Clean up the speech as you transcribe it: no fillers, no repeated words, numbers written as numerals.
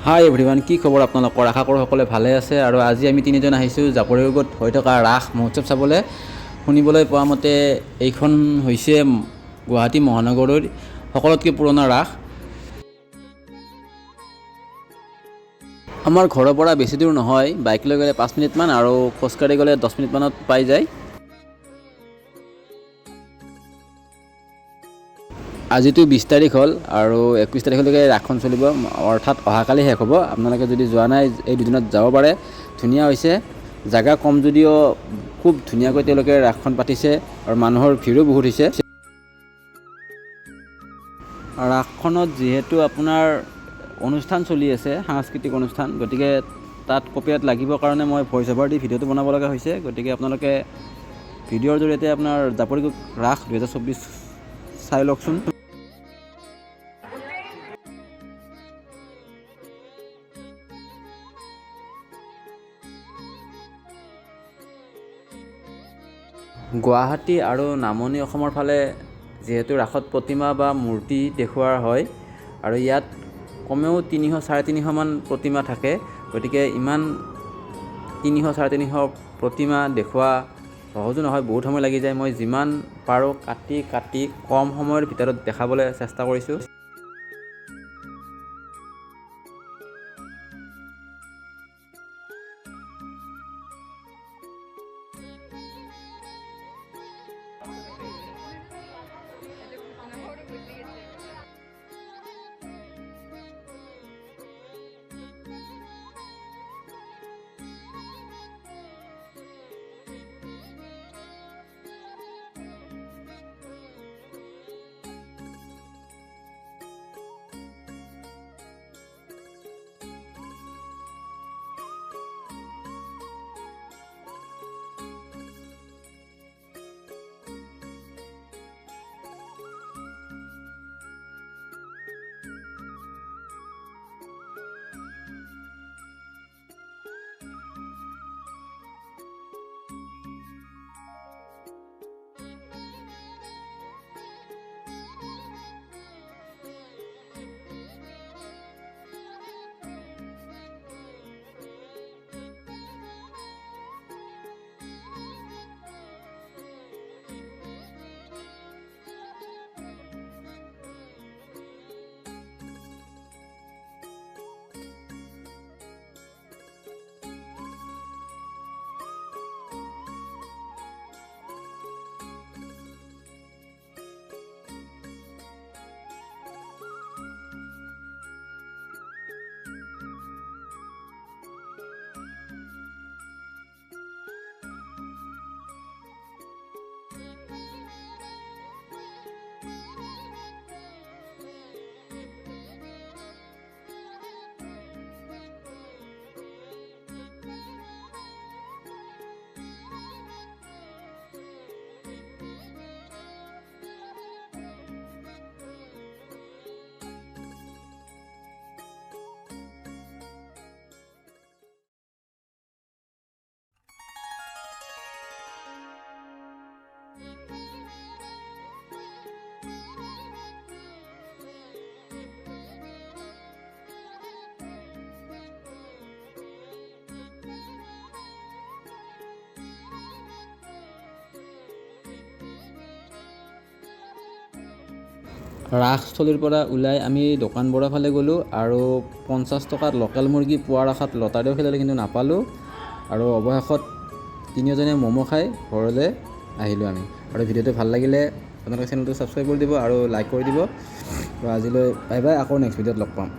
হাই everyone, কি খবৰ আপোনালোকৰ? আশা কৰোঁ সকলোৱে ভালে আছে। আৰু আজি আমি তিনিজন আহিছোঁ জাপৰিগত হৈ থকা ৰাস মহোৎসৱ চাবলৈ। শুনিবলৈ পোৱা মতে এইখন হৈছে গুৱাহাটী মহানগৰৰ সকলোতকৈ পুৰণা ৰাস। আমাৰ ঘৰৰ পৰা বেছি দূৰ নহয়, বাইক লৈ গ'লে 5 মিনিটমান আৰু খোজকাঢ়ি গ'লে 10 মিনিটমানত পাই যায়। আজিতো 20 তাৰিখ হ'ল আৰু 21 তাৰিখলৈকে ৰাসখন চলিব, অৰ্থাৎ অহাকালি শেষ হ'ব। আপোনালোকে যদি যোৱা নাই এই দুদিনত যাব পাৰে। ধুনীয়া হৈছে, জেগা কম যদিও খুব ধুনীয়াকৈ তেওঁলোকে ৰাসখন পাতিছে আৰু মানুহৰ ভিৰো বহুত হৈছে। ৰাসখনত যিহেতু আপোনাৰ অনুষ্ঠান চলি আছে, সাংস্কৃতিক অনুষ্ঠান, গতিকে তাত কপিৰাইট লাগিবৰ কাৰণে মই ভইচ অভাৰ দি ভিডিঅ'টো বনাব লগা হৈছে। গতিকে আপোনালোকে ভিডিঅ'ৰ জৰিয়তে আপোনাৰ জাপৰিগত ৰাস 2024 চাই লওকচোন। গুৱাহাটী আৰু নামনি অসমৰ ফালে যিহেতু ৰাসত প্ৰতিমা বা মূৰ্তি দেখুওৱা হয় আৰু ইয়াত কমেও 300-350মান প্ৰতিমা থাকে। গতিকে ইমান 300-350 প্ৰতিমা দেখুওৱা সহজো নহয়, বহুত সময় লাগি যায়। মই যিমান পাৰোঁ কাটি কম সময়ৰ ভিতৰত দেখাবলৈ চেষ্টা কৰিছোঁ। ৰাসস্থলীৰ পৰা ওলাই আমি দোকানবোৰৰ ফালে গ'লোঁ আৰু 50 টকাত লোকেল মুৰ্গী পোৱাৰ আশাত লটাৰীও খেলিলোঁ, কিন্তু নাপালোঁ। আৰু অৱশেষত তিনিওজনে ম'ম' খাই ঘৰলৈ আহিলোঁ আমি। আৰু ভিডিঅ'টো ভাল লাগিলে আপোনালোকে চেনেলটো ছাবস্ক্ৰাইব কৰি দিব আৰু লাইক কৰি দিব। আৰু আজিলৈ বাই বাই, আকৌ নেক্সট ভিডিঅ'ত লগ পাম।